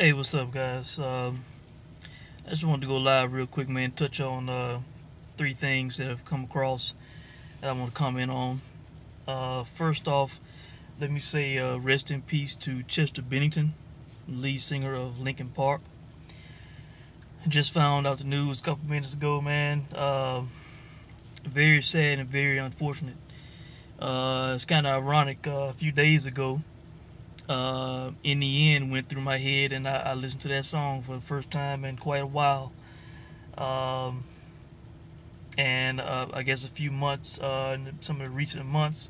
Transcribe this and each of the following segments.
Hey, what's up, guys? I just wanted to go live real quick, man. Touch on three things that have come across that I want to comment on. First off, let me say rest in peace to Chester Bennington, lead singer of Linkin Park. I just found out the news a couple minutes ago, man. Very sad and very unfortunate. It's kind of ironic. A few days ago, In the End went through my head, and I listened to that song for the first time in quite a while. Um, and I guess a few months, in some of the recent months,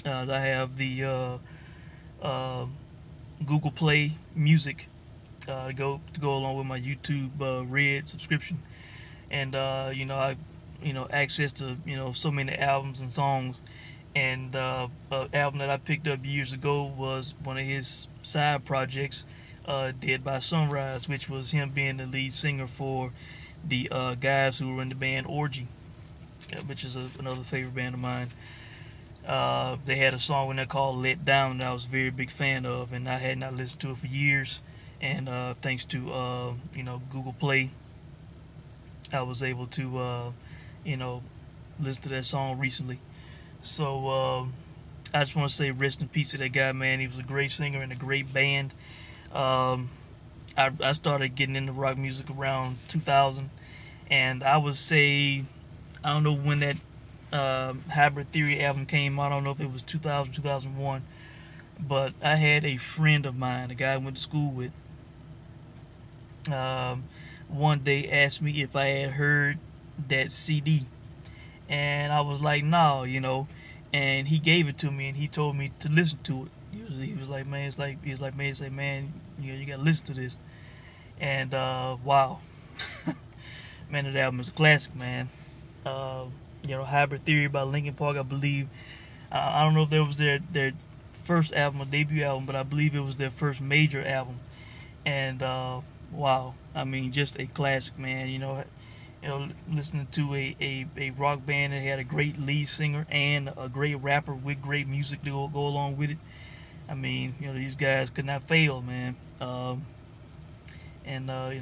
I have the Google Play Music to go along with my YouTube Red subscription, and I access to so many albums and songs. And an album that I picked up years ago was one of his side projects, Dead by Sunrise, which was him being the lead singer for the guys who were in the band Orgy, which is another favorite band of mine. They had a song in there called Let Down that I was a very big fan of, and I had not listened to it for years. And thanks to Google Play, I was able to listen to that song recently. So I just want to say rest in peace to that guy, man. He was a great singer and a great band. Um, I started getting into rock music around 2000, and I would say, I don't know when that Hybrid Theory album came out. I don't know if it was 2000, 2001, but I had a friend of mine, a guy I went to school with, one day asked me if I had heard that CD, and I was like, no. And he gave it to me, and he told me to listen to it. He was like, man, man, you gotta listen to this. And wow, man, that album is a classic, man. Hybrid Theory by Linkin Park, I believe. I don't know if that was their first album or debut album, but I believe it was their first major album. And wow, I mean, just a classic, man. Listening to a rock band that had a great lead singer and a great rapper with great music to go along with it. I mean, these guys could not fail, man.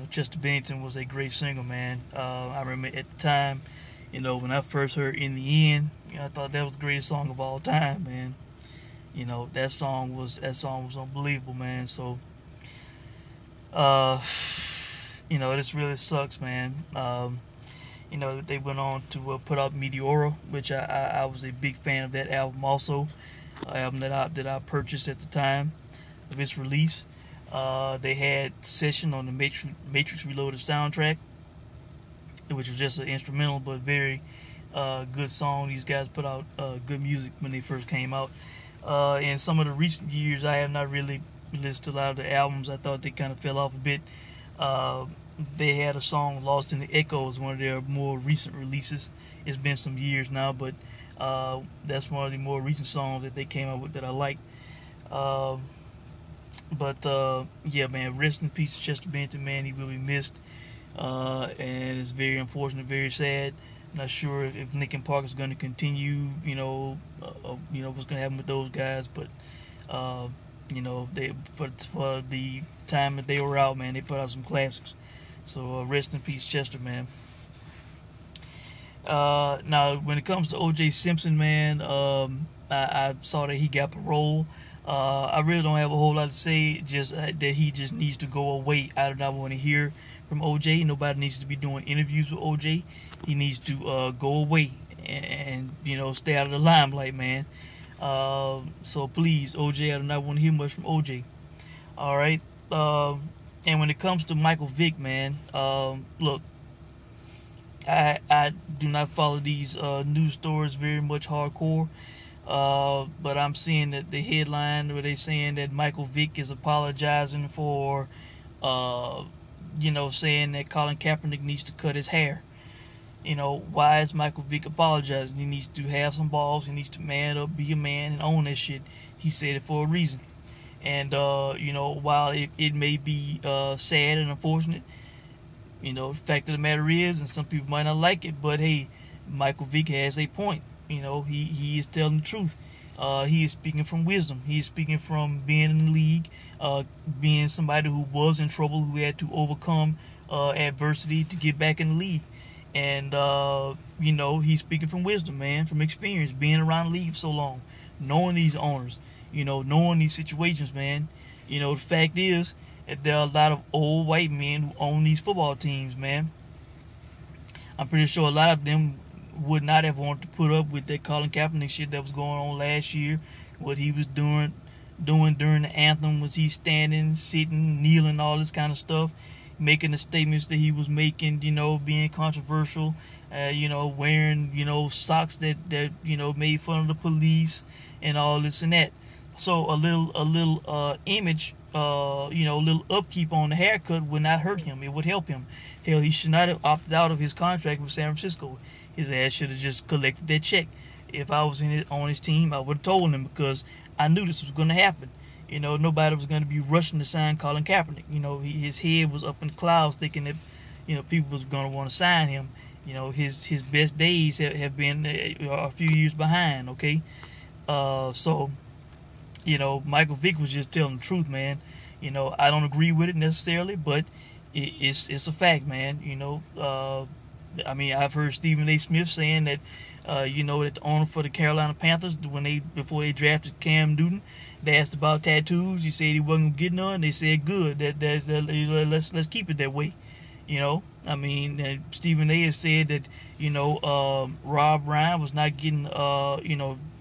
Chester Bennington was a great singer, man. I remember at the time, when I first heard In the End, I thought that was the greatest song of all time, man. That song was unbelievable, man. So, this really sucks, man. They went on to put out Meteora, which I was a big fan of that album also, an album that I purchased at the time of its release. They had Session on the Matrix Reloaded soundtrack, which was just an instrumental but very good song. These guys put out good music when they first came out. In some of the recent years, I have not really listened to a lot of the albums. I thought they kind of fell off a bit. They had a song, Lost in the Echoes, one of their more recent releases. It's been some years now, but that's one of the more recent songs that they came out with that I like. Yeah, man, rest in peace, Chester Bennington, man. He will be missed, and it's very unfortunate, very sad. Not sure if Linkin Park is going to continue, what's going to happen with those guys, but they for the time that they were out, man, they put out some classics. So rest in peace, Chester, man. Now, when it comes to O.J. Simpson, man, I saw that he got parole. I really don't have a whole lot to say. Just that he just needs to go away. I do not want to hear from O.J. Nobody needs to be doing interviews with O.J. He needs to go away and stay out of the limelight, man. So please, O.J., I do not want to hear much from O.J. All right. And when it comes to Michael Vick, man, look, I do not follow these news stories very much hardcore, but I'm seeing that the headline where they saying that Michael Vick is apologizing for, saying that Colin Kaepernick needs to cut his hair. Why is Michael Vick apologizing? He needs to have some balls. He needs to man up, be a man, and own that shit. He said it for a reason. And, while it may be sad and unfortunate, the fact of the matter is, and some people might not like it, but hey, Michael Vick has a point. He is telling the truth. He is speaking from wisdom. He is speaking from being in the league, being somebody who was in trouble, who had to overcome adversity to get back in the league. And he's speaking from wisdom, man, from experience, being around the league for so long, knowing these owners, knowing these situations, man. The fact is that there are a lot of old white men who own these football teams, man. I'm pretty sure a lot of them would not have wanted to put up with that Colin Kaepernick shit that was going on last year. What he was doing during the anthem, was he standing, sitting, kneeling, all this kind of stuff, making the statements that he was making, being controversial, wearing, socks that made fun of the police and all this and that. So a little image, a little upkeep on the haircut would not hurt him. It would help him. Hell, he should not have opted out of his contract with San Francisco. His ass should have just collected that check. If I was on his team, I would have told him, because I knew this was going to happen. Nobody was going to be rushing to sign Colin Kaepernick. His head was up in the clouds thinking that, people was going to want to sign him. His best days have been a few years behind, okay? So, Michael Vick was just telling the truth, man. I don't agree with it necessarily, but it's a fact, man. I've heard Stephen A. Smith saying that, that the owner for the Carolina Panthers, before they drafted Cam Newton, they asked about tattoos. He said he wasn't gonna get none. They said good. Let's keep it that way. Stephen A. has said that Rob Ryan was not getting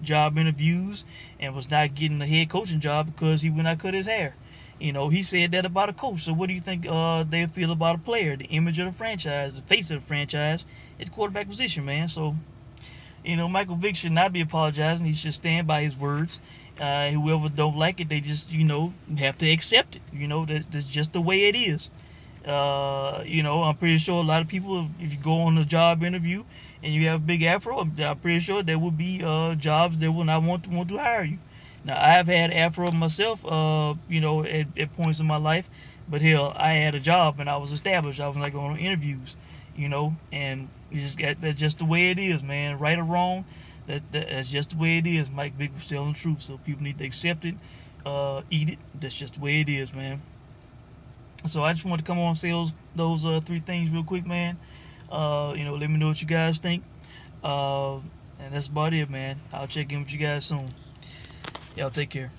job interviews and was not getting a head coaching job because he would not cut his hair. He said that about a coach. So what do you think they feel about a player? The image of the franchise, the face of the franchise, at the quarterback position, man. So, Michael Vick should not be apologizing. He should stand by his words. Whoever don't like it, they just, have to accept it. That's just the way it is. I'm pretty sure a lot of people, if you go on a job interview and you have a big afro, I'm pretty sure there will be jobs that will not want to hire you. Now, I have had afro myself, at points in my life, but hell, I had a job and I was established. I was like on interviews, and that's just the way it is, man. Right or wrong, that's just the way it is. Mike Vick was telling the truth, so people need to accept it, eat it. That's just the way it is, man. So I just wanted to come on and say those 3 things real quick, man. Let me know what you guys think. And that's about it, man. I'll check in with you guys soon. Y'all take care.